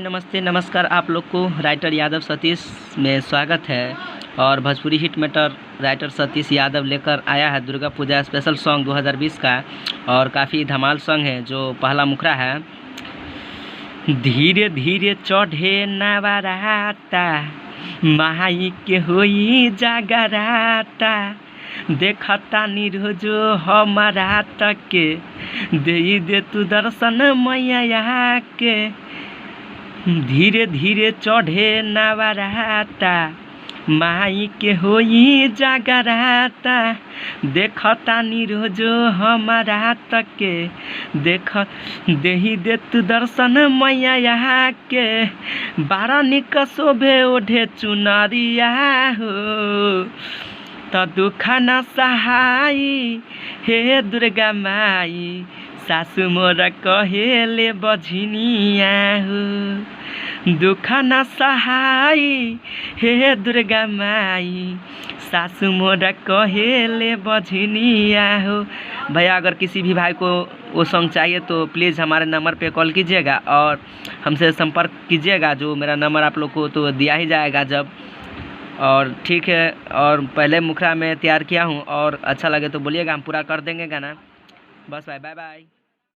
नमस्ते नमस्कार। आप लोग को राइटर यादव सतीश में स्वागत है। और Bhojpuri hit maker writer Satish Yadav लेकर आया है दुर्गा पूजा स्पेशल सॉन्ग 2020 का। और काफ़ी धमाल सॉन्ग है जो पहला मुखड़ा है। धीरे धीरे चढ़े नवराता, माई के होई जागराता, देखता निरोजो हमारा तक के, दे तू दर्शन मैया के। धीरे धीरे चढ़े नवराता, माई के होई जागराता, देखता निरोजो हमारा तक के, दे तू दर्शन मैया के। बारा निक शोभे ओढ़े चुनरिया हो, त दुख न सहाई हे दुर्गा माई, सासु मोर कहेले बझनिया हो। दुख न सहाई हे दुर्गा माई, सासु मोर कहेले बझनिया हो। भैया अगर किसी भी भाई को वो सॉन्ग चाहिए तो प्लीज़ हमारे नंबर पे कॉल कीजिएगा और हमसे संपर्क कीजिएगा। जो मेरा नंबर आप लोग को तो दिया ही जाएगा जब। और ठीक है, और पहले मुखड़ा में तैयार किया हूँ और अच्छा लगे तो बोलिएगा, हम पूरा कर देंगे गाना। बस भाई, बाय बाय।